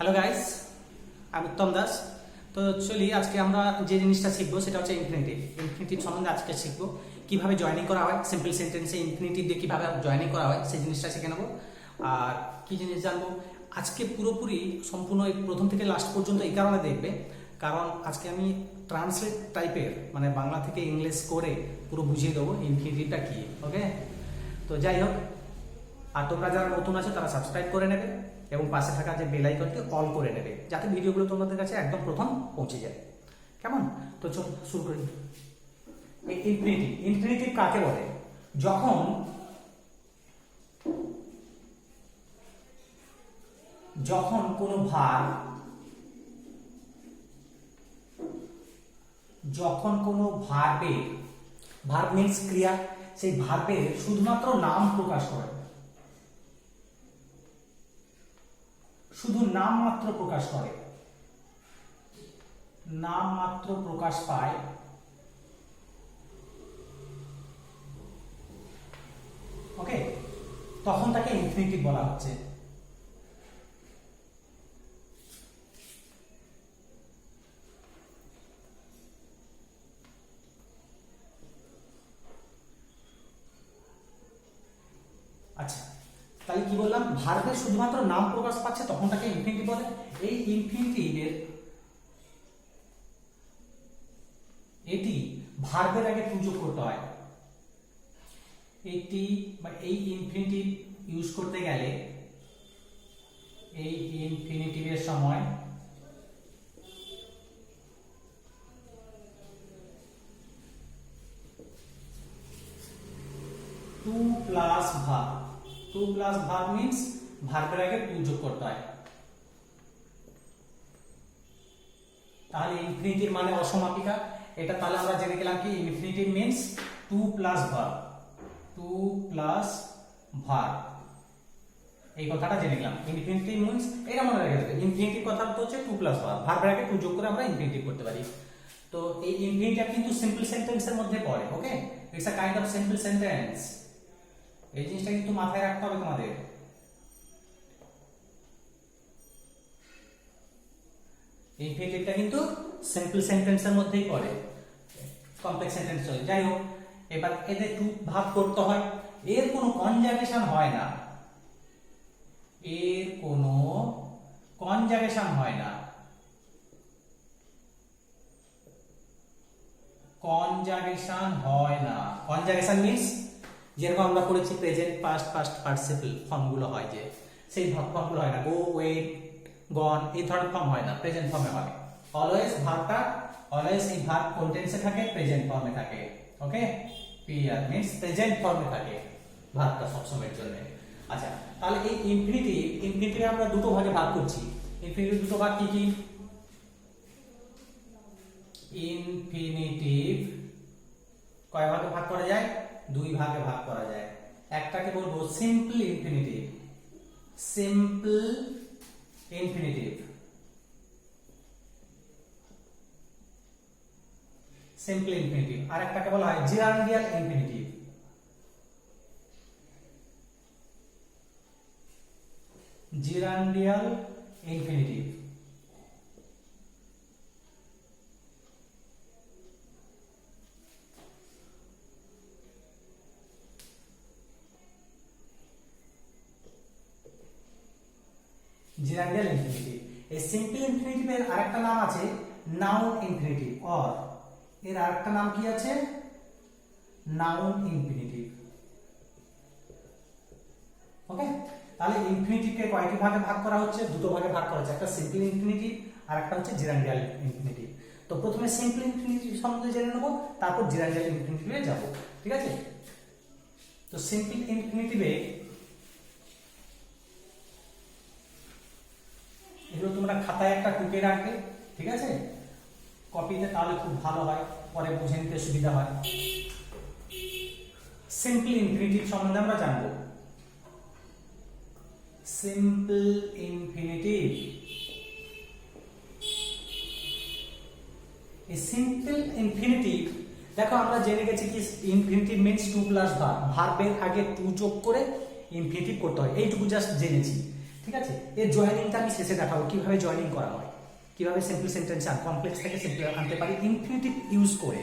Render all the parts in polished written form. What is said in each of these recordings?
Hello guys, আমি উত্তম দাস। তো চলি আজকে আমরা যে জিনিসটা শিখবো সেটা হচ্ছে ইনফিনিটিভ। ইনফিনিটিভ সম্বন্ধে আজকে শিখবো কিভাবে জয়েনিং করা হয়, সিম্পল সেন্টেন্সে ইনফিনিটিভ দিয়ে কিভাবে জয়েনিং করা হয় সেই জিনিসটা শিখে নেবো। আর কি জিনিস জানবো আজকে পুরোপুরি সম্পূর্ণ প্রথম থেকে লাস্ট পর্যন্ত এই কারণে দেখবে, কারণ আজকে আমি ট্রান্সলেট টাইপের মানে বাংলা থেকে ইংলিশ করে পুরো বুঝিয়ে দেবো ইনফিনিটিভটা কি। ওকে, তো যাই হোক, আর তোমরা যারা নতুন আছো তারা সাবস্ক্রাইব করে নেবে এবং পাশে থাকা যে বেল আইকনটি অল করে নেবে যাতে ভিডিওগুলো তোমাদের কাছে একদম প্রথম পৌঁছে যায়। কেমন? তো চল শুরু করি। ইনফিনিটিভ, ইনফিনিটিভ কাকে বলে? যখন যখন কোনো ভার্ব, যখন কোনো ভার্বের, ভার্ব মিন্স ক্রিয়া, সেই ভার্বের শুধুমাত্র নাম প্রকাশ করে, শুধু নাম মাত্র প্রকাশ করে, নাম মাত্র প্রকাশ পায়, ওকে, তখন তাকে ইনফিনিটিভ বলা হচ্ছে। আচ্ছা, তাহলে কি বললাম? ভার্বের শুধুমাত্র নাম প্রকাশ পাচ্ছে তখন তাকে ইনফিনিটিভ বলে। এই ইনফিনিটিভের এটি ভার্বের আগে টু যোগ করতে হয়। এটি বা এই ইনফিনিটিভ ইউজ করতে গেলে এই ইনফিনিটিভের সময় to plus verb, to plus verb means ভার্বের আগে টু যোগ করতে হয়। তাহলে ইনফিনিটিভ মানে অসমাপিকা, এটা তাহলে আমরা জেনে গেলাম কি infinitive means to plus verb, to plus verb, এই কথাটা জেনে গেলাম। ইনফিনিটিভ মিন্স এটা মনে রেখে দেবে, ইনফিনিটিভ কথা হচ্ছে টু প্লাস ভার্ব, ভার্বের আগে টু যোগ করে আমরা ইনফিনিটিভ করতে পারি। তো এই ইনফিনিটিভ কিন্তু সিম্পল সেন্টেন্সের মধ্যে পড়ে। Okay, it's a kind of simple sentence. এই জিনিসটা কিন্তু মাথায় রাখতে হবে তোমাদের। ইনফিনিটিভটা কিন্তু সিম্পল সেন্টেন্সের মধ্যেই পড়ে, কমপ্লেক্স সেন্টেন্স চলে। যাই হোক, এবার এদের টু ভাগ করতে হয়, এর কোনো কনজাগেশন হয় না, এর কোনো কনজাগেশন হয় না। কনজাগেশন হয় না, কনজাগেশন মিন্স যেরকম আমরা পড়েছি প্রেজেন্ট, পাস্ট, পাস্ট পার্টিসিপল ফর্মগুলো হয়, যে সেই ফর্মগুলো হয় না। গো, ওয়েট, গন, এই ধরনের ফর্ম হয় না, প্রেজেন্ট ফর্মে হয়। অলওয়েজ ভার্বটা, অলওয়েজ এই ভার্ব কোন টেন্সে থাকে? প্রেজেন্ট ফর্মে থাকে। ওকে, পিআর মিন্স প্রেজেন্ট ফর্মে থাকে ভার্বটা সব সময়ের জন্য। আচ্ছা, তাহলে এই ইনফিনিটিভ, ইনফিনিটিভ আমরা দুটো ভাগে ভাগ করছি। ইনফিনিটিভ দুটো ভাগ কি কি? ইনফিনিটিভ কয় ভাগে ভাগ করা যায়? দুই ভাগে ভাগ করা যায়। একটাকে বলবো simple infinitive, simple infinitive, simple infinitive. আর একটাকে বলা হয় gerundial infinitive, gerundial infinitive. Gerundial infinitive. এই সিম্পল ইনফিনিটিভের আরেকটা নাম আছে নাউন ইনফিনিটিভ, অর এর আরেকটা নাম কি আছে? Noun infinitive. ওকে, তাহলে ইনফিনিটিভকে কয়টি ভাগে ভাগ করা হচ্ছে? দুটো ভাগে ভাগ করা হচ্ছে, একটা সিম্পল ইনফিনিটিভ আর একটা হচ্ছে জেরান্ডিয়াল ইনফিনিটিভ। তো প্রথমে সিম্পল ইনফিনিটিভ সম্বন্ধে জেনে নেব, তারপর জেরান্ডিয়াল ইনফিনিটিভে যাব। ঠিক আছে? তো সিম্পল ইনফিনিটিভে এগুলো তোমরা খাতায় একটা টুকে রাখবে, ঠিক আছে, কপিতে, তাহলে খুব ভালো হয়, পরে বুঝে নিতে সুবিধা হয়। সিম্পল ইনফিনিটিভ সম্বন্ধে আমরা জানবো। সিম্পল ইনফিনিটিভ, এই সিম্পল ইনফিনিটিভ দেখো আমরা জেনে গেছি কি infinitive means to plus verb, ভার্বের আগে টু যোগ করে ইনফিনিটিভ করতে হয়, এইটুকু জাস্ট জেনেছি। ঠিক আছে, এর জয়েনিংটা আমি শেষে দেখাবো কিভাবে জয়েনিং করা হয়, কিভাবে সিম্পল সেন্টেন্স আর কমপ্লেক্স থেকে সিম্পল আনতে পারি ইনফিনিটিভ ইউজ করে।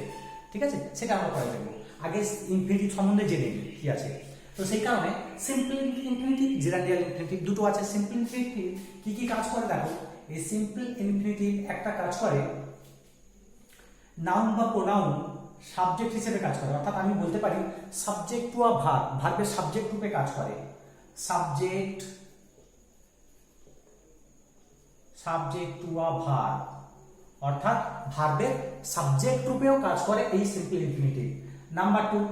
ঠিক আছে, সেটা আমরা পরে দেখবো। আগে ইনফিনিটিভ সম্বন্ধে জেনে নিই কি আছে। তো সেই কারণে সিম্পল ইনফিনিটিভ, জেরান্ডিয়াল ইনফিনিটিভ দুটো আছে। সিম্পল ইনফিনিটিভ কি কি কাজ করে দেখো। এই সিম্পল ইনফিনিটিভ একটা কাজ করে নাউন বা প্রোনাউন সাবজেক্ট হিসেবে কাজ করে, অর্থাৎ আমি বলতে পারি সাবজেক্ট টু আ ভার্ব, ভার্বের সাবজেক্ট রূপে কাজ করে। সাবজেক্ট টু আ ভার্ব, অর্থাৎ ভার্বের সাবজেক্ট রূপেও কাজ করে এই simple infinitive. Number 2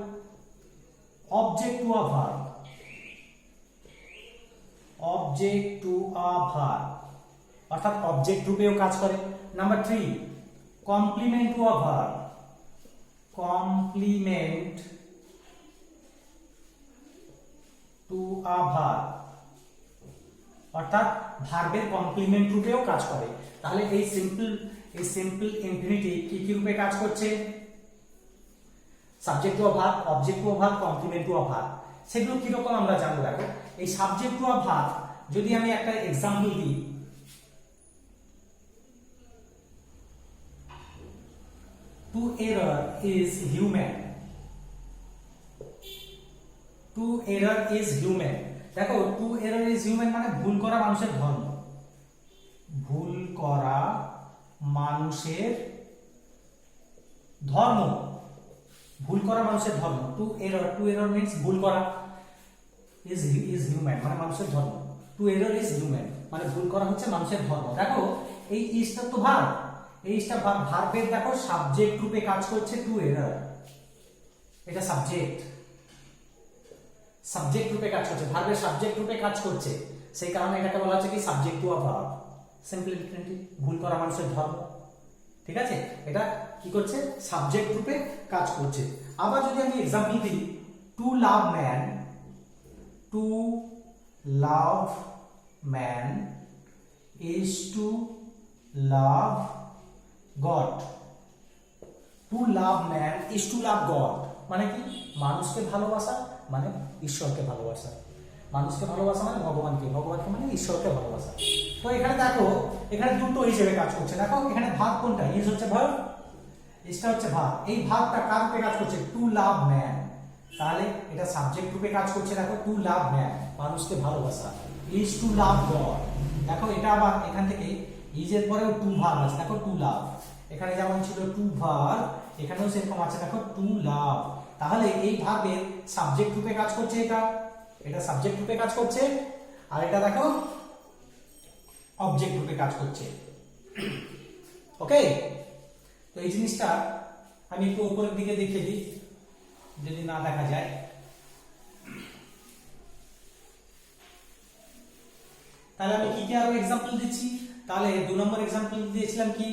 object to a verb, object to a verb, অর্থাৎ অবজেক্ট রূপেও কাজ করে। Number 3 complement to a verb, complement to a verb, অর্থাৎ ভার্বের কমপ্লিমেন্ট রূপেও কাজ করে। তাহলে এই সিম্পল ইনফিনিটিভ কি কি রূপে কাজ করছে? Subject to a verb, object to a verb, complement to a verb. সেগুলো কি রকম আমরা জানবো। দেখো, এই সাবজেক্ট টু আ ভার্ব যদি আমি একটা एग्जांपल দিই, to err is human, to err is human. দেখো, টু এরর ইজ হিউম্যান মানে ভুল করা মানুষের ধর্ম, ভুল করা মানুষের ধর্ম, ভুল করা মানুষের ধর্ম। টু এরর মিন্স ভুল করা, ইজ হিউম্যান মানে মানুষের ধর্ম। টু এরর ইজ হিউম্যান মানে ভুল করা হচ্ছে মানুষের ধর্ম। দেখো, এই ইজটা তো ভার্ব, এই ইজটা ভার্বের দেখো সাবজেক্ট রূপে কাজ করছে টু এরর, এটা সাবজেক্ট রূপে কাজ করছে, ভার্বের সাবজেক্ট রূপে কাজ করছে। সেই কারণে এটাকে বলা হচ্ছে কি subject to a verb, simple infinitive, ভুল করা মানুষের ধর্ম। ঠিক আছে, এটা কি করছে? সাবজেক্ট রূপে কাজ করছে। আবার যদি আমি एग्जांपल দিই, to love man, to love man is to love God, to love man is to love God মানে কি? মানুষকে ভালোবাসা মানে ঈশ্বরকে ভালোবাসা, মানুষকে ভালোবাসা মানে ভগবানকে, ভগবানকে মানে ঈশ্বরকে ভালোবাসা। তো এখানে দেখো, এখানে দুটো হিসেবে কাজ করছে। দেখো এখানে ভার্ব কোনটা? ইজ হচ্ছে ভার্ব, ইজটা হচ্ছে ভার্ব। এই ভার্বটা কার রূপে কাজ করছে? টু লাভ ম্যান, তাহলে এটা সাবজেক্ট রূপে কাজ করছে। দেখো, টু লাভ ম্যান মানুষকে ভালোবাসা, ইজ টু লাভ গড। দেখো, এটা আবার এখান থেকে ইজ এর পরেও টু ভার্ব আছে। দেখো, টু লাভ, এখানে যেমন ছিল টু ভার্ব, এখানেও সেরকম আছে। দেখো, টু লাভ, তাহলে এই ভার্বের সাবজেক্ট রূপে কাজ করছে, এটা সাবজেক্ট রূপে কাজ করছে, আর এটা দেখো অবজেক্ট রূপে কাজ করছে। ওকে, তো এই জিনিসটা আমি একটু উপরের দিকে দেখিয়ে দিই যদি না দেখা যায়। তাহলে আমি কি কি আরো एग्जांपल দিচ্ছি। তাহলে 2 নম্বর एग्जांपल দিয়েছিলাম কি?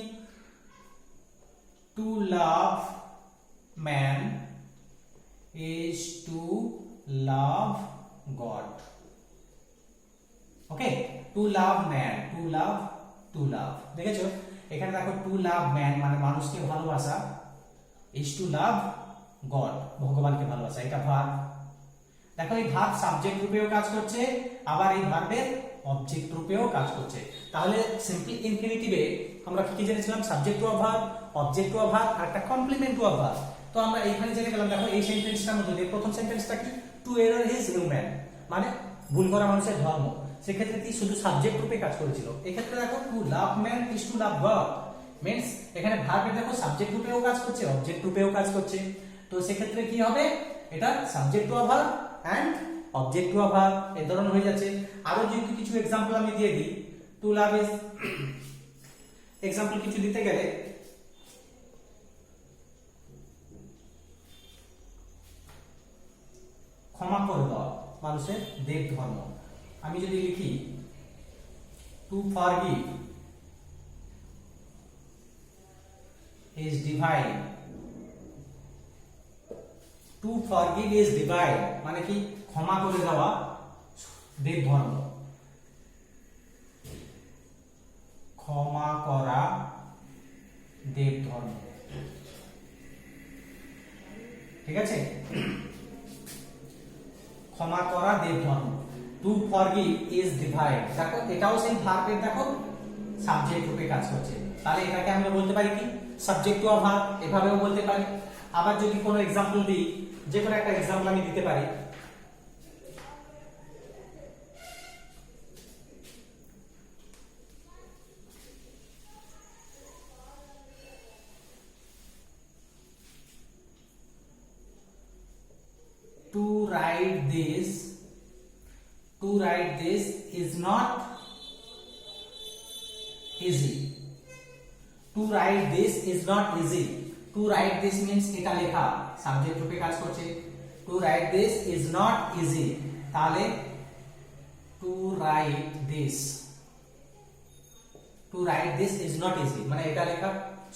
To love man is to love God. Okay, to love man, to love দেখেছো? এখানে দেখো, টু লাভ ম্যান মানে মানুষকে ভালোবাসা, ইজ টু লাভ গড ভগবানকে ভালোবাসা, এটা ভার্ব। দেখো, এই ভার্ব সাবজেক্ট রূপেও কাজ করছে, আবার এই ভার্বের অবজেক্ট রূপেও কাজ করছে। তাহলে সিম্পল ইনফিনিটিভে আমরা কি কি জেনেছিলাম? Subject to a verb, object to a verb, আর একটা কমপ্লিমেন্ট টু আ ভার্ব। তো আমরা এইখানে জেনে গেলাম। দেখো, এই সেন্টেন্সটার মধ্যে প্রথম সেন্টেন্সটা কি? টু এরর ইজ হিউম্যান মানে ভুল করা মানুষের ধর্ম। সেক্ষেত্রে কি শুধু সাবজেক্ট রূপে কাজ করেছিল। এক্ষেত্রে দেখো, to love man is to love God means এখানে ভার্বের দেখো সাবজেক্ট রূপেও কাজ করছে, অবজেক্ট রূপেও কাজ করছে। তো সেক্ষেত্রে কি হবে? এটা subject to a verb and object to a verb এই ধরনের হয়ে যাচ্ছে। আরো যদি কিছু एग्जांपल আমি দিয়ে দিই, টু লাভ ইজ एग्जांपल কিছু দিতে গেলে ক্ষমা করে দাও মানুষের দেব ধর্ম। আমি যদি লিখি two forgive is divine, two forgive is divine মানে কি? ক্ষমা করে দেওয়া দেব ধর্ম, ক্ষমা করা দেব ধর্ম। ঠিক আছে, ক্ষমা করা দেব ধর্ম। টু ফরগিভ ইজ ডিভাইড, দেখো এটাও সেই ভার্বের দেখো সাবজেক্ট রূপে কাজ করছে, তাহলে এটাকে আমরা বলতে পারি কি সাবজেক্ট টু ভার্ব, এভাবেও বলতে পারি। আবার যদি কোনো एग्जांपल দিই, যে কোনো একটা एग्जांपल আমি দিতে পারি, to write this is not easy, to write this is not easy, to write this means এটা লেখা সাবজেক্ট রূপে কাজ করছে, to write this is not easy, তাহলে to write this is not easy মানে এটা লেখা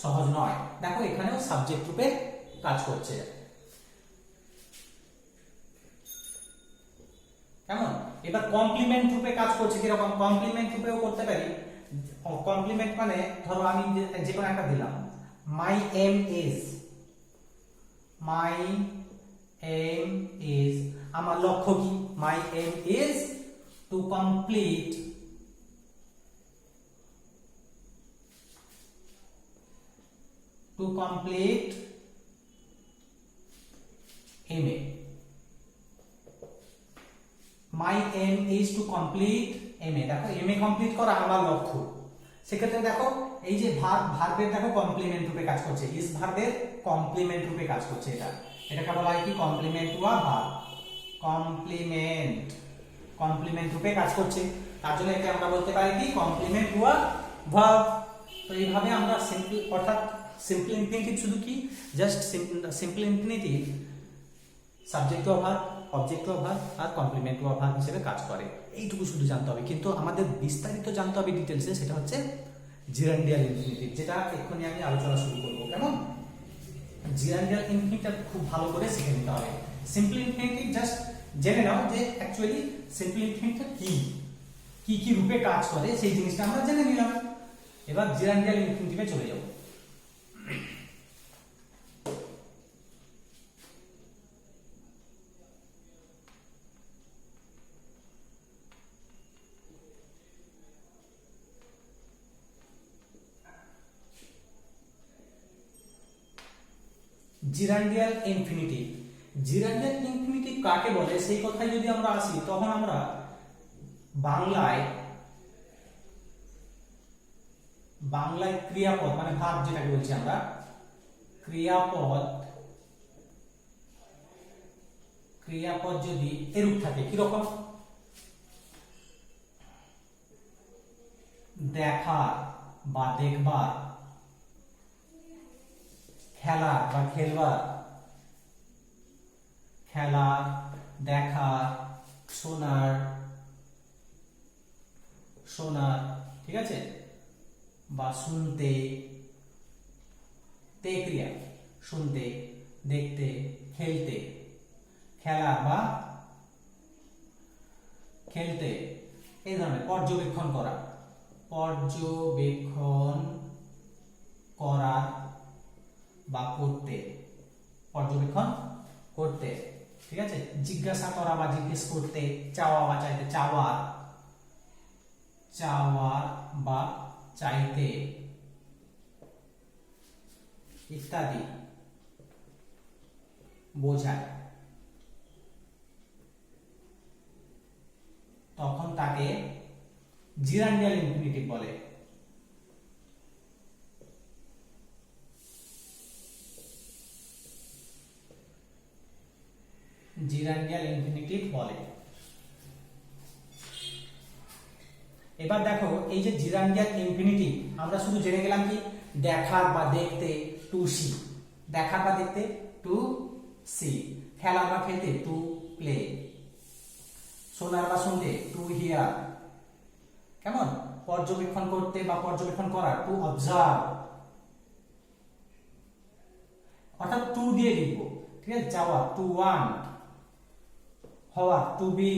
সহজ নয়, দেখো এখানেও সাবজেক্ট রূপে কাজ করছে। কেমন? এবার কমপ্লিমেন্ট রূপে কাজ করছে, কিরকম কমপ্লিমেন্ট রূপেও করতে পারি। কমপ্লিমেন্ট মানে ধরো আমি যে কোনো একটা দিলাম, মাই এম ইজ, আমার লক্ষ্য কি, my aim is to complete MA, my aim is to complete MA, দেখো MA কমপ্লিট করা আমার লক্ষ্য। সেক্ষেত্রে দেখো এই যে ভার্বের দেখো কমপ্লিমেন্ট রূপে কাজ করছে, ইজ ভার্বের কমপ্লিমেন্ট রূপে কাজ করছে, এটাকে বলা হয় কি complement to a verb, complement রূপে কাজ করছে, তার জন্য একে আমরা বলতে পারি কি কমপ্লিমেন্ট টু আ ভার্ব। তো এইভাবে আমরা সিম্পল, অর্থাৎ সিম্পল ইনফিনিটিভ শুধু কি just simple infinitive subject to a verb, object to a verb আর কমপ্লিমেন্ট টু আ ভার্ব হিসেবে কাজ করে, এইটুকু শুধু জানতে হবে। কিন্তু আমাদের বিস্তারিত জানতে হবে ডিটেলসে, সেটা হচ্ছে জিরান্ডিয়াল ইনফিনিটিভ, যেটা এক্ষুনি আমি আলোচনা শুরু করব। কেমন? জিরান্ডিয়াল ইনফিনিটিভ খুব ভালো করে শিখে নিতে হবে। সিম্পল ইনফিনিটিভ জাস্ট জেনে নাও যে অ্যাকচুয়ালি সিম্পল ইনফিনিটিভ কি রূপে কাজ করে, সেই জিনিসটা আমরা জেনে নিলাম। এবার জিরান্ডিয়াল ইনফিনিটিভে চলে যাব। জিরান্ডিয়াল ইনফিনিটিভ কাকে বলে সেই কথায় যদি আমরা আসি, তখন আমরা বাংলায় ক্রিয়াপদ মানে ভার্ব যেটাকে বলছি আমরা, ক্রিয়াপদ যদি এরূপ থাকে, কিরকম? দেখার বা দেখবার, খেলার বা খেলবার, খেলার, দেখার, শোনার, ঠিক আছে, বা শুনতে, তে ক্রিয়া, শুনতে, দেখতে, খেলতে, খেলা বা খেলতে, এই ধরনের পর্যবেক্ষণ করা বা করতে, পর্যবেক্ষণ করতে, ঠিক আছে, জিজ্ঞাসা করা বা জিজ্ঞেস করতে, চাওয়া বা চাইতে, চাওয়ার বা চাইতে ইত্যাদি বোঝায়, তখন তাকে জিরান্ডিয়াল ইনফিনিটিভ বলে। জিরান্ডিয়াল ইনফিনিটিভ বলে। এবার দেখো এই যে জিরান্ডিয়াল ইনফিনিটিভ আমরা শুধু জেনে গেলাম কি দেখার বা দেখতে টু সি, দেখার বা দেখতে টু সি, খেলা বা খেলতে টু প্লে, শোনার বা শুনতে টু হিয়ার, কেমন, পর্যবেক্ষণ করতে বা পর্যবেক্ষণ করা টু অবজার্ভ, অর্থাৎ টু দিয়ে লিখবো, ঠিক আছে, চাওয়া টু ওয়ান্ট, হওয়া টু বি,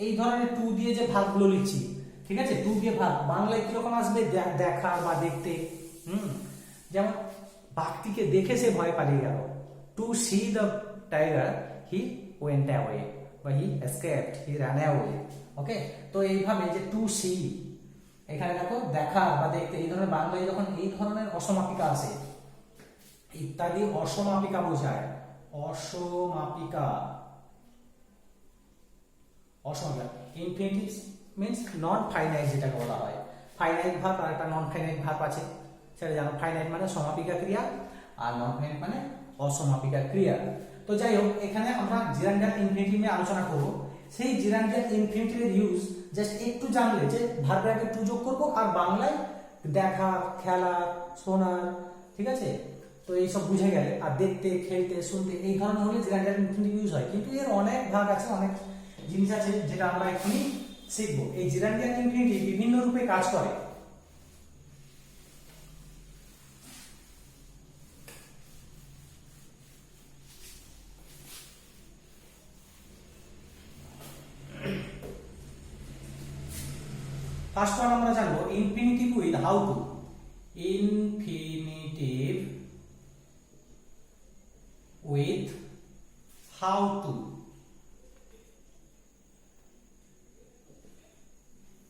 এই ধরনের টু দিয়ে যে ভাগগুলো লিখছি, ঠিক আছে, টু দিয়ে ভাগ বাংলায় কিরকম আসবে, দেখা বা দেখতে, যেমন বাঘটিকে দেখে সে ভয় পালিয়ে গেল, to see the tiger he went away, he escaped, he ran away. Okay, তো এইভাবে যে টু সি, এখানে দেখো দেখা বা দেখতে, এই ধরনের বাংলায় যখন এই ধরনের অসমাপিকা আসে, ইত্যাদি অসমাপিকা বোঝায়, অসমাপিকা, অসমাপিকা। ইনফিনিটিভ মিন্স নন ফাইনাইট, যেটাকে বলা হয়। ফাইনাইট ভার্ব আর একটা নন ফাইনাইট ভার্ব আছে, সেটা জানো। ফাইনাইট মানে সমাপিকা ক্রিয়া, আর নন ফাইনাইট মানে অসমাপিকা ক্রিয়া। তো যাই হোক, এখানে আমরা জিরান্ডিয়াল ইনফিনিটিভ নিয়ে আলোচনা করব। সেই জিরান্ডিয়াল ইনফিনিটিভের ইউজ জাস্ট একটু জানলে, যে ভার্বের আগে টু যোগ করবো, আর বাংলায় দেখা, খেলা, শোনার, ঠিক আছে, তো এইসব বুঝে গেলে, আর দেখতে, খেলতে, শুনতে, এই ধরনের হলে জিরান্ডিয়াল ইনফিনিটিভ ইউজ হয়। কিন্তু এর অনেক ভাগ আছে, অনেক জিনিস আছে যেটা আমরা এখনই শিখবো। এই জিরান্ডিয়াল ইনফিনিটিভ বিভিন্ন রূপে কাজ করে। ফার্স্ট ওয়ান আমরা জানবো infinitive with how two. Infinitive with how two.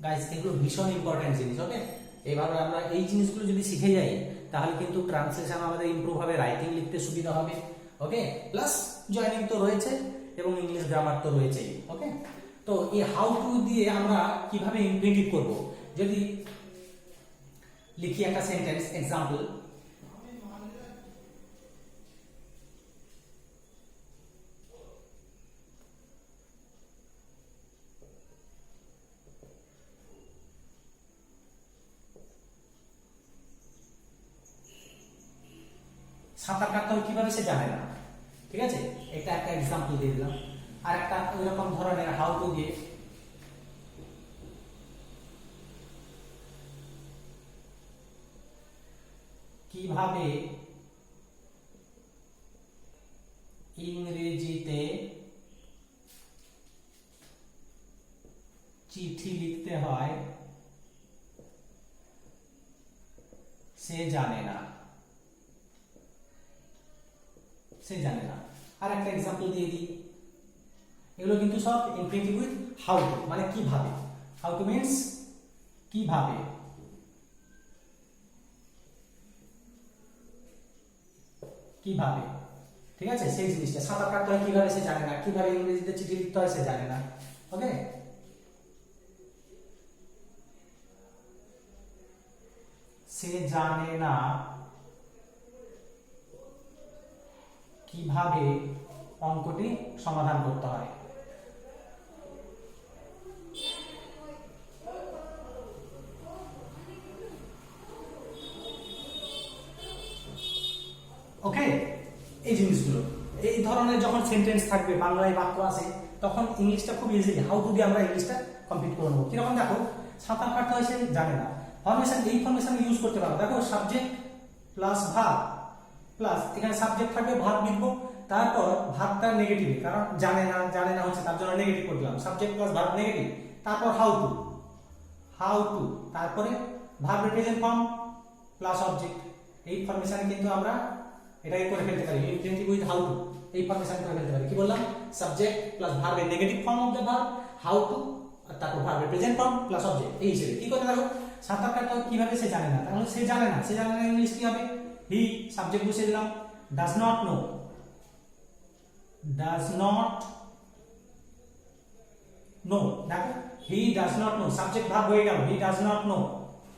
Guys, এগুলো ভীষণ ইম্পর্টেন্ট জিনিস। ওকে, এভাবে আমরা এই জিনিসগুলো যদি শিখে যাই, তাহলে কিন্তু ট্রান্সলেশন আমাদের ইমপ্রুভ হবে, রাইটিং লিখতে সুবিধা হবে। ওকে, প্লাস জয়েনিং তো রয়েছে, এবং ইংলিশ গ্রামার তো রয়েছেই। ওকে, তো এই হাউ টু দিয়ে আমরা কিভাবে ইনফিনিটিভ করব, যদি লিখি একটা সেন্টেন্স এক্সাম্পল, সাঁতার কাটতে হবে কিভাবে সে জানে না। ঠিক আছে, এটা একটা এক্সাম্পল দিয়ে দিলাম। আর একটা ওইরকম ধরনের হাউ টু দিয়ে কিভাবে ইংরেজিতে চিঠি লিখতে হয় সে জানে না, সে জানে না। আর একটা এক্সাম্পল দিয়ে দিই, এগুলো কিন্তু সব ইনফিনিটিভ উইথ হাউ টু, মানে কিভাবে। হাউ টু মিন্স কিভাবে, কিভাবে, ঠিক আছে, সেই জিনিসটা। সাঁতার কাটতে হয় কিভাবে সে জানে না, কিভাবে ইংরেজিতে চিঠি লিখতে হয় সে জানে না। ওকে, সে জানে না কিভাবে অঙ্কটি সমাধান করতে হয়। ওকে, এই জিনিসগুলো, এই ধরনের যখন সেন্টেন্স থাকবে, বাংলায় বাক্য আছে, তখন ইংলিশটা খুব ইজিলি হাউ টু দিয়ে আমরা ইংলিশটা কমপ্লিট করে নেবো। কিরকম দেখো, সাঁতার কাটতে হয় সে জানে না, ফরমেশন, এই ফরমেশন ইউজ করতে পারো। দেখো, সাবজেক্ট প্লাস ভার্ব, প্লাস এখানে সাবজেক্ট থাকবে, ভার্ব লিখবো, তারপর ভার্বটা নেগেটিভ, কারণ জানে না, জানে না হচ্ছে, তার জন্য নেগেটিভ করে দিলাম। সাবজেক্ট প্লাস ভার্ব নেগেটিভ, তারপর হাউ টু, হাউ টু, তারপরে ভার্বের প্রেজেন্ট ফর্ম প্লাস অবজেক্ট। এই ফরমেশনে কিন্তু আমরা এটাকে করে ফেলতে পারি, ইনফিনিটিভ উইথ হাউ টু, এই ফরমেশন করে ফেলতে পারি। কি বললাম, সাবজেক্ট প্লাস ভার্বের negative form of the verb, how to, আর তারপর ভার্বের প্রেজেন্ট ফর্ম প্লাস অবজেক্ট। এই হিসেবে কি করে দেখো, সাঁতার কাটতে কিভাবে সে জানে না, তাহলে সে জানে না, সে জানে না ইংলিশ কি হবে, হি, সাবজেক্ট বসিয়ে দিলাম, does not know, does not know. দেখো, he does not know, subject verb হয়ে গেল, he does not know,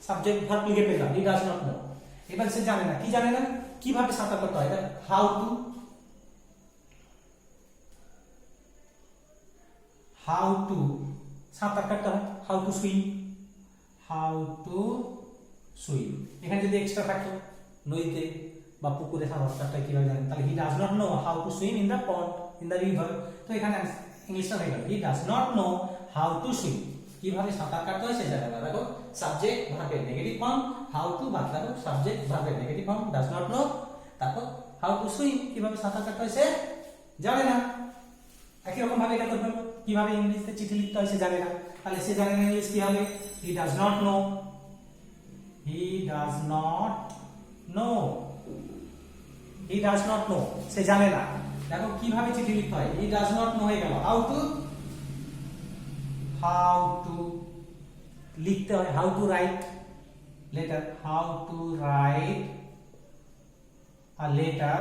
subject verb লিখে পেলাম, হি ডাজ নট নো। এবার সে জানে না, কি জানে না, কিভাবে সাঁতার কাটতে হয়, হাউ টু, হাউ টু সাঁতার কাটতে হয়, how to swim, how to swim. এখানে যদি এক্সট্রা থাকতো, নদীতে বা পুকুরে সাঁতার কাটতে হয় কিভাবে জানেন, তাহলে হি does not know how to swim in the pond, in the river. তো এখানে ইংলিশটা হয়ে গেল, he does not know how to swim, কিভাবে সাঁতার কাটতে হয় সে জানে না। দেখো, সাবজেক্ট ভার্বের নেগেটিভ ফর্ম, হাউ টু, বাদ দেখো সাবজেক্ট ভার্বের negative form, does not no, তারপর হাউ টু সুইম, কিভাবে সাঁতার কাটতে হয় সে জানে না। একই রকম ভাবে এটা করবেন, কিভাবে ইংলিশে চিঠি লিখতে হয় সে জানে না, তাহলে সে জানে না ইংলিশ কি হবে, he does not know, he does not know, he does not know, সে জানে না। দেখো কিভাবে চিঠি লিখতে হয়, হি ডাজ নট নো হয়ে গেল, হাউ টু লিখতে হয়, how to right letter, how to write a letter,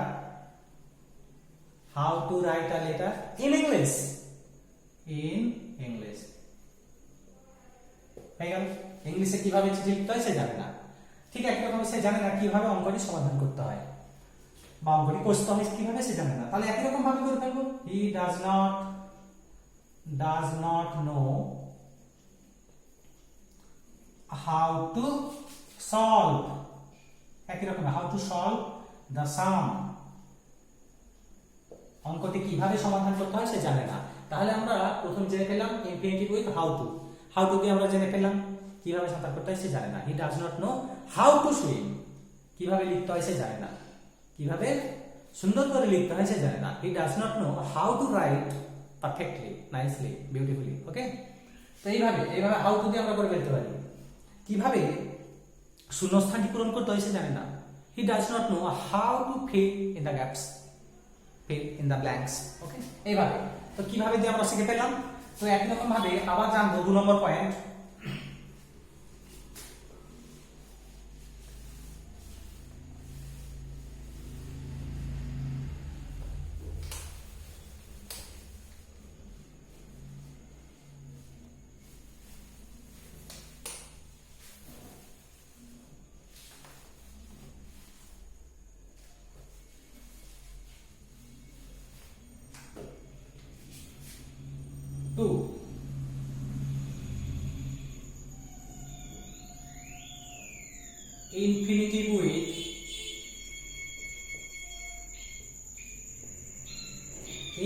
how to write a letter in English, in English. হয়ে গেল। ইংলিশে কিভাবে চিঠি লিখতে হয় সে জানে না, ঠিক একইরকম সে জানে না কিভাবে অঙ্কটি সমাধান করতে হয় বা অঙ্কটি কষতে হয় কিভাবে সে জানে না, তাহলে একই রকম ভাবে করে ফেলবো, হি does not know how to solve, একই রকম হাউ টু সলভ দ্য সাম, অঙ্কটি কিভাবে সমাধান করতে হয় সে জানে না। তাহলে আমরা প্রথম জেনে পেলাম ইনফিনিটিভ উইথ হাউ টু দিয়ে আমরা জেনে পেলাম কিভাবে সাঁতার করতে হয় সে জানে না, he does not know how to swim, কিভাবে লিখতে হয় সে জানে না, কিভাবে সুন্দর করে লিখতে হয় সে জানে না, he does not know how to write perfectly, nicely, beautifully. Okay, তো এইভাবে হাউ টু দিয়ে আমরা করে ফেলতে পারি। কিভাবে শূন্যস্থানটি পূরণ করতে হয় সে জানে না, he does not know how two fill in the gaps, fill in the blanks. ওকে, এইভাবে তো কিভাবে দিয়ে আমরা শিখে পেলাম। তো একই রকম ভাবে আবার জানবো 2 number point,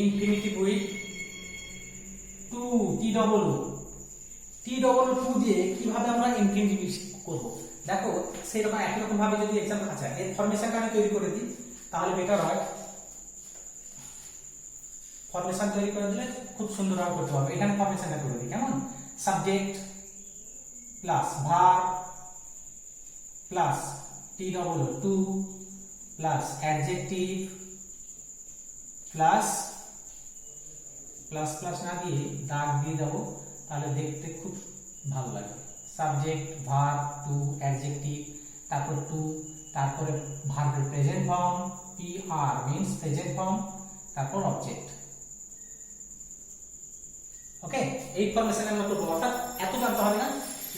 infinitive with to, T double two দিয়ে কিভাবে আমরা ইনফিনিটিভ করব। দেখো সেইরকম একই রকম ভাবে যদি এক্সাম্পল, আচ্ছা এর ফরমেশনটা আমি তৈরি করে দিই তাহলে বেটার হয়, ফরমেশন তৈরি করে দিলে খুব সুন্দর ভাবে করতে পারবে। এখানে ফরমেশনটা করে দিই কেমন, subject plus verb plus T double O plus adjective plus না দিয়ে দাগ দিয়ে দেবো, তাহলে দেখতে খুব ভালো লাগে। সাবজেক্ট ভার্ব টু অ্যাডজেক্টিভ, তারপর টু, তারপরে ভার্বের present form P R means present form, তারপর অবজেক্ট। ওকে, এই ফরমেশনে আমরা করব, অর্থাৎ এত জানতে হবে না।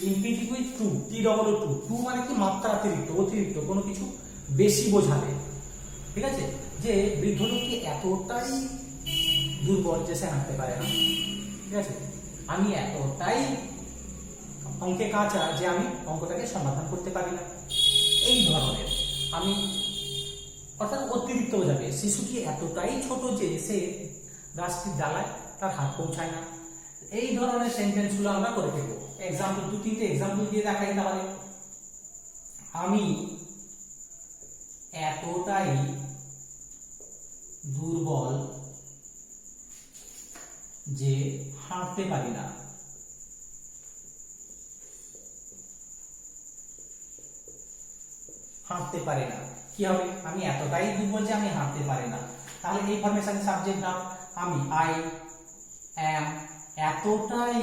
Infinitive with to, T double O, too মানে কি মাত্রা অতিরিক্ত কোনো কিছু বেশি বোঝাবে, ঠিক আছে, যে বৃদ্ধ লোকটি এতটাই দুর্বল যে সে হাঁটতে পারে না, ঠিক আছে, আমি এতটাই অঙ্কে কাঁচা যে আমি অঙ্কটাকে সমাধান করতে পারি না, এই ধরনের আমি, অর্থাৎ অতিরিক্ত বোঝাবে। শিশুটি এতটাই ছোট যে সে গাছটির ডালায় তার হাত পৌঁছায় না, এই ধরনের সেন্টেন্স গুলো আমরা করে ফেলবো। এক্সাম্পল 2-3টে এক্সাম্পল দিয়ে দেখাই। তাহলে আমি এতটাই দুর্বল যে হাঁটতে পারি না, কি হবে, আমি এতটাই দুর্বল যে আমি হাঁটতে পারি না। তাহলে এই ফরমেশন সাবজেক্ট নাম আমি, আই অ্যাম এতটাই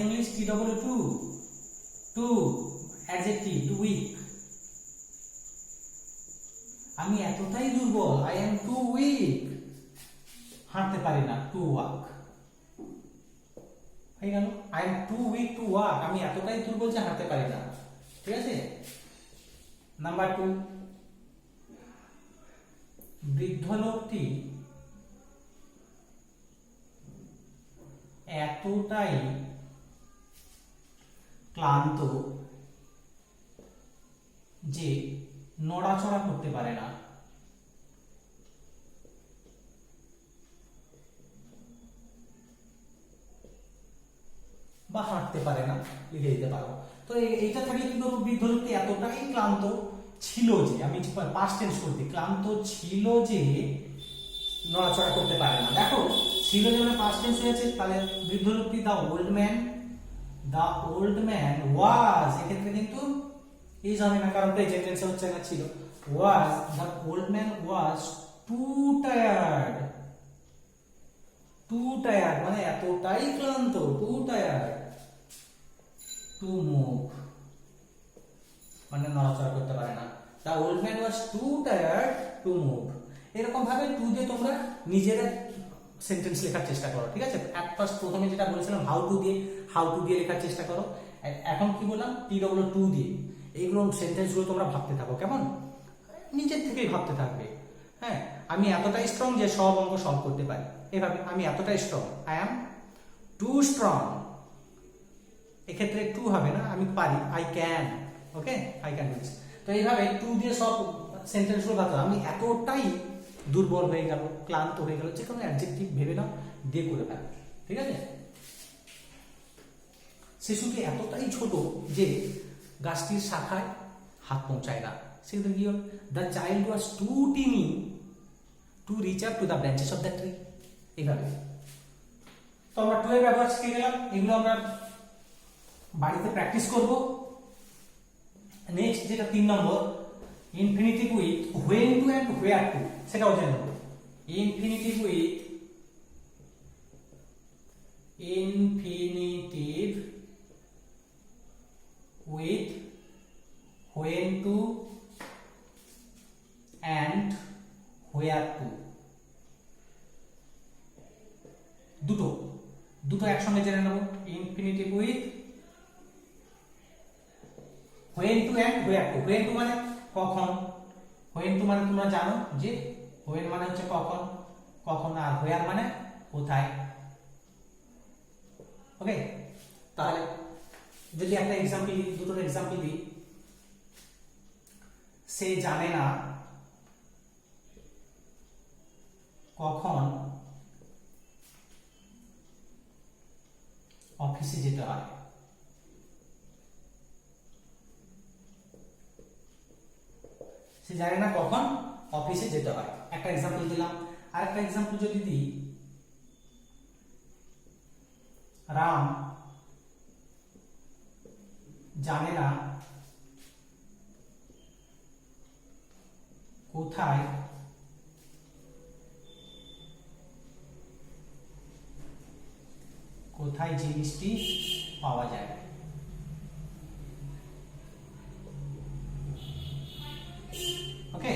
English T double O adjective too weak, আমি এতটাই দুর্বল, আই এম টু উইক, হাঁটতে পারি না, টু ওয়াক, হয়ে গেল। I am too weak to walk, আমি এতটাই দুর্বল যে হাঁটতে পারি না, ঠিক আছে। নাম্বার 2, বৃদ্ধ লোকটি এতটাই ক্লান্ত যে নড়াচড়া করতে পারে না, বা হাঁটতে পারে না, লিখে দিতে পারো। তো এইটা থাকলে কিন্তু বৃদ্ধ লোকটি এতটাই ক্লান্ত ছিল যে, আমি পাস্ট টেন্স করতে, ক্লান্ত ছিল যে নড়াচড়া করতে পারে না। দেখো ছিল যে মানে পাস্ট টেন্স হয়েছে, তাহলে বৃদ্ধ লোকটি দা ওল্ড ম্যান ওয়াজ, এক্ষেত্রে কিন্তু ইজ হবে না, কারণ প্রেজেন্ট টেন্স হচ্ছে না, ছিল was, the old man was too tired মানে এতটাই ক্লান্ত, টু টায়ার্ড টু মুভ, মানে নড়াচড়া করতে পারে না। The old man was too tired to move. এরকম ভাবে টু দিয়ে তোমরা নিজেরা সেন্টেন্স লেখার চেষ্টা করো, ঠিক আছে? ফার্স্ট প্রথমে যেটা বলেছিলাম হাউ টু দিয়ে লেখার চেষ্টা করো। এখন কি বললাম, টু দিয়ে। এইগুলো সেন্টেন্সগুলো তোমরা ভাবতে থাকো, কেমন? নিজের থেকেই ভাবতে থাকবে। হ্যাঁ, আমি এতটাই স্ট্রং যে সব অঙ্ক সলভ করতে পারি, এভাবে আমি এতটাই strong, I am too strong. এক্ষেত্রে টু হবে না, আমি পারি, I can. Okay, I can do. তো এইভাবে টু দিয়ে সব সেন্টেন্সগুলো ভাবতে, আমি এতটাই দুর্বল হয়ে গেল, ক্লান্ত হয়ে গেল, যে কোনো অ্যাডজেক্টিভ ভেবে নাও, দিয়ে করে ফেলো, ঠিক আছে? শিশুটি এতটাই ছোট যে গাছটির শাখায় হাত পৌঁছায় না। সেক্ষেত্রে কি হবে, the child was too tiny to reach up to the branches of the tree. এইভাবে তো আমরা টু এর ব্যবহার শিখে গেলাম, এগুলো আমরা বাড়িতে প্র্যাকটিস করব। নেক্সট যেটা 3 number, infinitive with when to and where to, সেটাও জেনে নেব। Infinitive with when to and where to, দুটো একসঙ্গে জেনে নেব। Infinitive with when to and where to. When to মানে কখন, হোয়েন টু মানে তোমরা জানো যে হোয়েন মানে হচ্ছে কখন, আর হোয়ার মানে কোথায়। ওকে, তাহলে যদি একটা এক্সাম্পল, দুটোর এক্সাম্পল দিই। সে জানে না কখন অফিসে যেতে হয়। সে জানে না কখন অফিসে যেতে হয়, একটা এক্সাম্পল দিলাম। আর একটা এক্সাম্পল যদি দিই, রাম জানে না কোথায় জিনিসটি পাওয়া যায়। ওকে,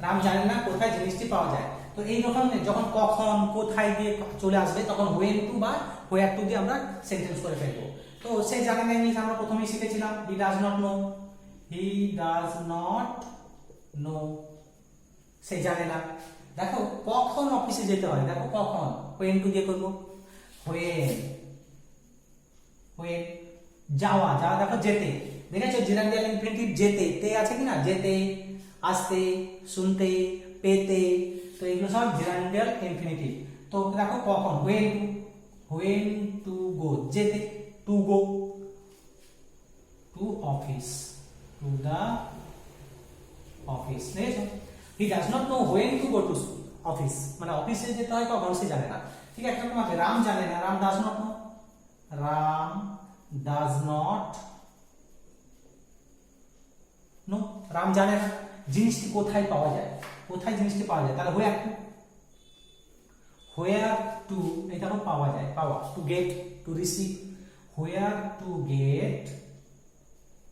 রাম জানে না কোথায় জিনিসটি পাওয়া যায়। তো এই রকম যখন কখন কোথায় দিয়ে চলে আসবে, তখন হোয়েন টু বা হোয়ার টু দিয়ে আমরা সেন্টেন্স করে ফেলবো। তো সে জানে না ইংলিশ আমরা প্রথমেই শিখেছিলাম, হি ডাজ নট নো। সে জানে না। দেখো কখন অফিসে যেতে হয়, দেখো কখন, হোয়েন টু দিয়ে করবো। হোয়েন যাওয়া, দেখো যেতে, দেখেছো জেনারেল ইনফিনিটিভ যেতে, তে আছে কিনা, যেতে, আসতে, শুনতে, পেতে, তো এগুলো সব জেনারেল ইনফিনিটিভ। তো দেখো কখন, হোয়েন টু গো, যেতে, to go to office, to the office. দেখেছো, he does not know when to go to office, মানে অফিসে যেতে হয় কখন সে জানে না। ঠিক আছে, একটা আছে রাম জানে না, Ram does not no, Ram জানে না জিনিসটি কোথায় পাওয়া যায়, তাহলে হোয়ার টু, এটা পাওয়া যায়, to get, to receive, where to get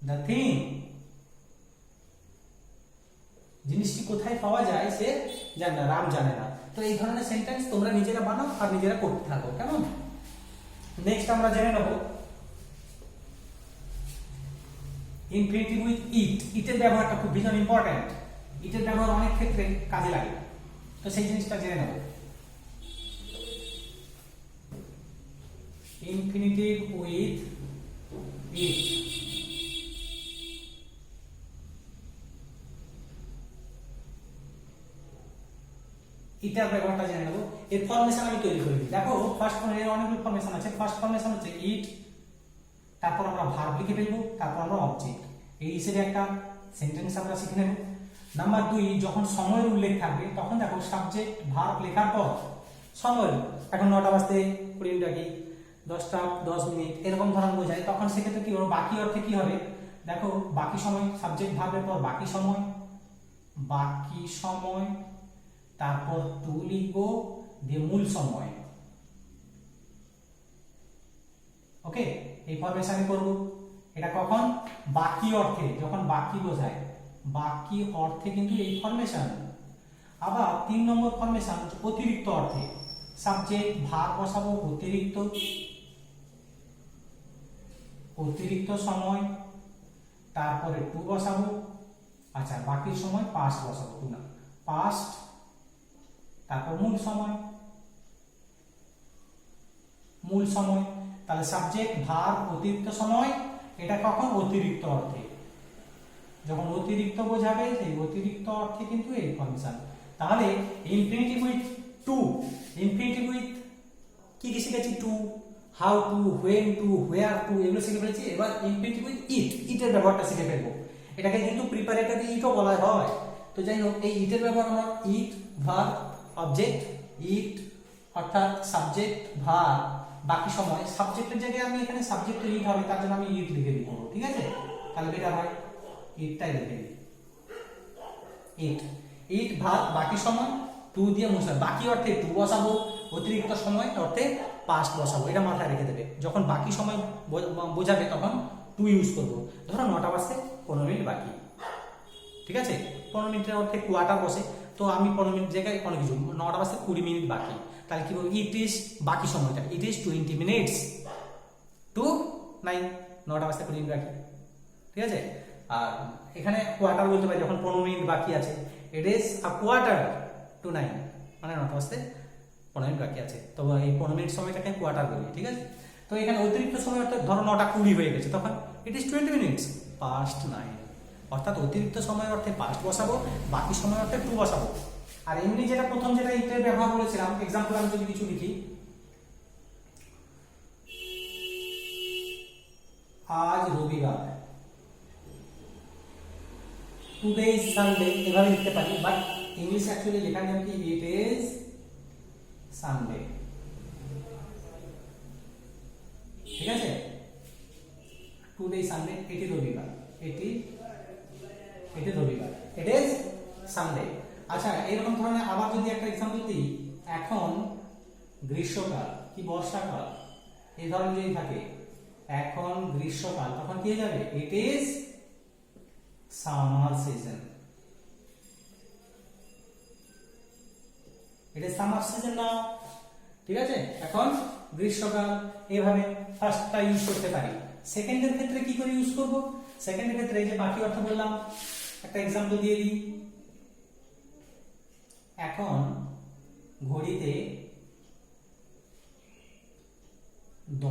the thing, জিনিসটি কোথায় পাওয়া যায় সে জানে না, রাম জানে না। তো এই ধরনের সেন্টেন্স তোমরা নিজেরা বানাও আর নিজেরা করতে থাকো, কেমন? নেক্সট আমরা জেনে নেব ইনফিনিটিভ উইথ ইটের ব্যবহারটা খুব ভীষণ ইম্পর্টেন্ট। ইটের ব্যবহার অনেক ক্ষেত্রে কাজে লাগে, তো সেই জিনিসটা জেনে নেব। ইনফিনিটিভ উইথ ইট, ইটার ব্যবহারটা জেনে নেব। এর ফরমেশন আমি তৈরি করে দিই। দেখো ফার্স্ট ফর্মেশন, অনেকগুলো ফরমেশন আছে। ফার্স্ট ফরমেশন হচ্ছে ইট, তারপর আমরা ভার্ব লিখে ফেলবো, তারপর আমরা অবজেক্ট, এই হিসেবে একটা সেন্টেন্স আমরা শিখে নেব। নাম্বার 2, যখন সময়ের উল্লেখ থাকবে তখন দেখো সাবজেক্ট ভার্ব লেখার পর সময়, এখন 9টা বাজতে 20 মিনিট আগে, 10টা 10 মিনিট, এরকম ধরন বোঝায়, তখন সেক্ষেত্রে কি হবে, বাকি অর্থে কি হবে, দেখো বাকি সময়, সাবজেক্ট ভার্বের পর বাকি সময়, তারপর টু লিখবো, দিয়ে মূল সময়। ওকে, এই ফরমেশনে করব। এটা কখন? বাকি অর্থে, যখন বাকি বোঝায়, বাকি অর্থে কিন্তু এই ফরমেশন। আবার 3 নম্বর ফরমেশন অতিরিক্ত অর্থে, সাবজেক্ট ভার বসাবো অতিরিক্ত, অতিরিক্ত সময়, তারপরে টু বসাবো, আচ্ছা বাকি সময় পাস্ট বসাবো, টু না পাস্ট, তারপর মূল সময়, মূল সময়। তাহলে সাবজেক্ট ভার অতিরিক্ত সময়, এটা কখন? অতিরিক্ত অর্থে, যখন অতিরিক্ত বোঝাবে সেই অতিরিক্ত অর্থে কিন্তু এই ফরমেশন। তাহলে infinitive with to, infinitive with কি কি শিখেছি? To, how to, when to, where to, এগুলো শিখে ফেলেছি। এবার ইনফিনিটিভ উইথ ইট, ইটের ব্যবহারটা শিখে ফেলবো। এটাকে কিন্তু প্রিপারেটরি ইটও বলা হয়। তো যাই হোক, এই ইটের ব্যবহার আমরা ইট, ভার, অবজেক্ট, ইট অর্থাৎ সাবজেক্ট, ভার, বাকি সময়। সাবজেক্টের জায়গায় আমি এখানে সাবজেক্টের ইট হবে, তার জন্য আমি ইট লিখে দিব, ঠিক আছে? তাহলে বেটার হয় ইটটাই লিখে দিই, ইট, ইট ভার, বাকি সময়, টু দিয়ে মুছলাম, বাকি অর্থে টু বসাবো, অতিরিক্ত সময় অর্থে পাস্ট বসাবো। এটা মাথায় রেখে দেবে, যখন বাকি সময় বোঝাবে তখন টু ইউজ করবো। ধরো 9টা বাজতে 15 মিনিট বাকি, ঠিক আছে? 15 মিনিটের অর্থে কোয়ার্টার বসে, তো আমি 15 মিনিট জায়গায় অনেক কিছু, 9টা বাজতে 20 মিনিট বাকি, তাহলে কি বলবো? ইট ইজ বাকি সময়টা, ইট ইজ 20 মিনিটস টু 9, 9টা বাজতে 20 মিনিট বাকি, ঠিক আছে? আর এখানে কোয়ার্টার বলতে পারি, যখন 15 মিনিট বাকি আছে, it is a quarter to 9, মানে 9টা বাজতে 15 মিনিট বাকি আছে, তো এই 15 মিনিট সময়টাকে কোয়ার্টার বলি, ঠিক আছে? তো এখানে অতিরিক্ত সময় অর্থাৎ ধরো 9টা 20 হয়ে গেছে, তখন ইট ইজ 20 মিনিটস পাস্ট 9, অর্থাৎ অতিরিক্ত সময় অর্থে পাস্ট বসাবো, বাকি সময় অর্থে টু বসাবো। আর এমনি যেটা প্রথম যেটা ইটের ব্যবহার করেছিলাম, এক্সাম্পল আমি যদি কিছু লিখি, আজ রবিবার, টুডে ইজ সানডে, এভাবে লিখতে পারি, বাট ইংলিশ অ্যাকচুয়ালি লেখার নিয়ম কি? ইট ইজ সানডে, ঠিক আছে? টুডে ইজ সানডে, এটি রবিবার, এটি রবিবার, ইট ইজ সানডে। আচ্ছা, এরকম ধরনের আবার যদি একটা এক্সাম্পল দিই, এখন গ্রীষ্মকাল কি বর্ষাকাল, এই ধরনের যদি থাকে, এখন গ্রীষ্মকাল, তখন কি হয়ে যাবে? It is summer season, it is summer season না, ঠিক আছে? এখন গ্রীষ্মকাল, এইভাবে ফার্স্টটা ইউজ করতে পারি। সেকেন্ডের ক্ষেত্রে কি করে ইউজ করব? সেকেন্ডের ক্ষেত্রে এই যে বাকি অর্থ বললাম, একটা এক্সাম্পল দিয়ে দিই, এখন ঘড়িতে